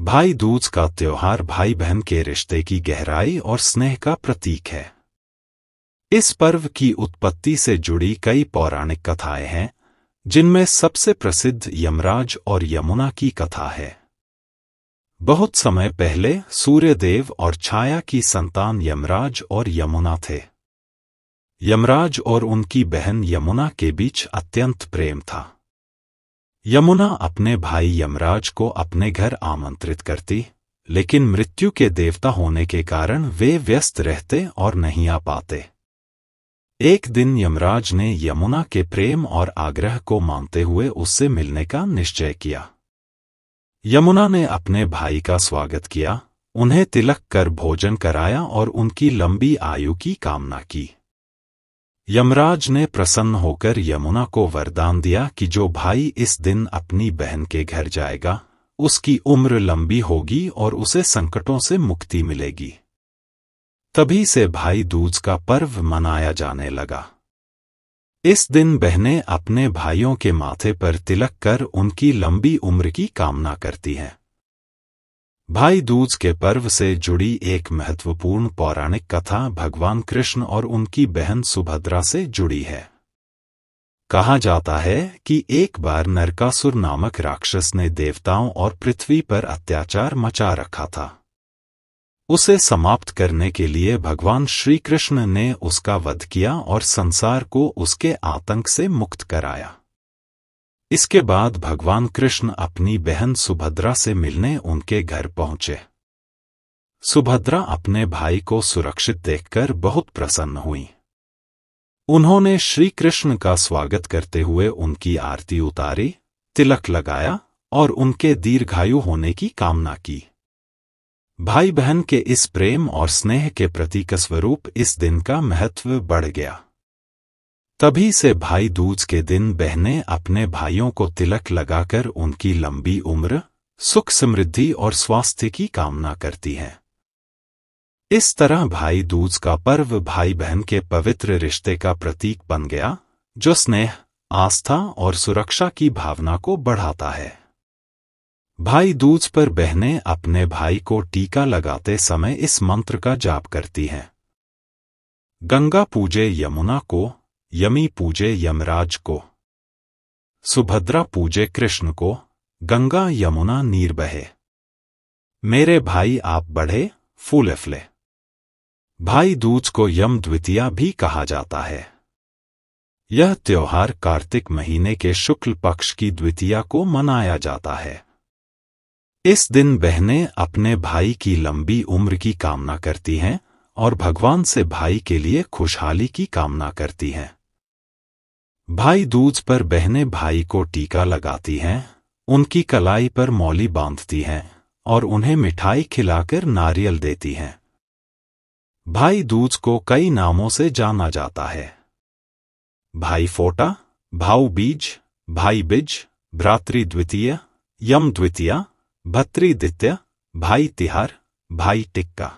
भाई दूज का त्योहार भाई बहन के रिश्ते की गहराई और स्नेह का प्रतीक है। इस पर्व की उत्पत्ति से जुड़ी कई पौराणिक कथाएं हैं, जिनमें सबसे प्रसिद्ध यमराज और यमुना की कथा है। बहुत समय पहले सूर्यदेव और छाया की संतान यमराज और यमुना थे। यमराज और उनकी बहन यमुना के बीच अत्यंत प्रेम था। यमुना अपने भाई यमराज को अपने घर आमंत्रित करती, लेकिन मृत्यु के देवता होने के कारण वे व्यस्त रहते और नहीं आ पाते। एक दिन यमराज ने यमुना के प्रेम और आग्रह को मानते हुए उससे मिलने का निश्चय किया। यमुना ने अपने भाई का स्वागत किया, उन्हें तिलक कर भोजन कराया और उनकी लंबी आयु की कामना की। यमराज ने प्रसन्न होकर यमुना को वरदान दिया कि जो भाई इस दिन अपनी बहन के घर जाएगा, उसकी उम्र लंबी होगी और उसे संकटों से मुक्ति मिलेगी। तभी से भाई दूज का पर्व मनाया जाने लगा। इस दिन बहनें अपने भाइयों के माथे पर तिलक कर उनकी लंबी उम्र की कामना करती हैं। भाई दूज के पर्व से जुड़ी एक महत्वपूर्ण पौराणिक कथा भगवान कृष्ण और उनकी बहन सुभद्रा से जुड़ी है। कहा जाता है कि एक बार नरकासुर नामक राक्षस ने देवताओं और पृथ्वी पर अत्याचार मचा रखा था। उसे समाप्त करने के लिए भगवान श्री कृष्ण ने उसका वध किया और संसार को उसके आतंक से मुक्त कराया। इसके बाद भगवान कृष्ण अपनी बहन सुभद्रा से मिलने उनके घर पहुंचे। सुभद्रा अपने भाई को सुरक्षित देखकर बहुत प्रसन्न हुई। उन्होंने श्री कृष्ण का स्वागत करते हुए उनकी आरती उतारी, तिलक लगाया और उनके दीर्घायु होने की कामना की। भाई बहन के इस प्रेम और स्नेह के प्रतीक स्वरूप इस दिन का महत्व बढ़ गया। तभी से भाई दूज के दिन बहनें अपने भाइयों को तिलक लगाकर उनकी लंबी उम्र, सुख समृद्धि और स्वास्थ्य की कामना करती हैं। इस तरह भाई दूज का पर्व भाई बहन के पवित्र रिश्ते का प्रतीक बन गया, जो स्नेह, आस्था और सुरक्षा की भावना को बढ़ाता है। भाई दूज पर बहनें अपने भाई को टीका लगाते समय इस मंत्र का जाप करती हैं। गंगा पूजे यमुना को, यमी पूजे यमराज को। सुभद्रा पूजे कृष्ण को, गंगा यमुना नीर बहे। मेरे भाई आप बढ़े, फूले फले। भाई दूज को यम द्वितीया भी कहा जाता है। यह त्योहार कार्तिक महीने के शुक्ल पक्ष की द्वितीया को मनाया जाता है। इस दिन बहनें अपने भाई की लंबी उम्र की कामना करती हैं और भगवान से भाई के लिए खुशहाली की कामना करती हैं। भाई दूज पर बहनें भाई को टीका लगाती हैं, उनकी कलाई पर मौली बांधती हैं और उन्हें मिठाई खिलाकर नारियल देती हैं। भाई दूज को कई नामों से जाना जाता है। भाई फोटा, भाऊ बीज, भाई बिज, भ्रातृ द्वितीया, यम द्वितीया, भतृ द्वितीया, भाई तिहार, भाई टिक्का।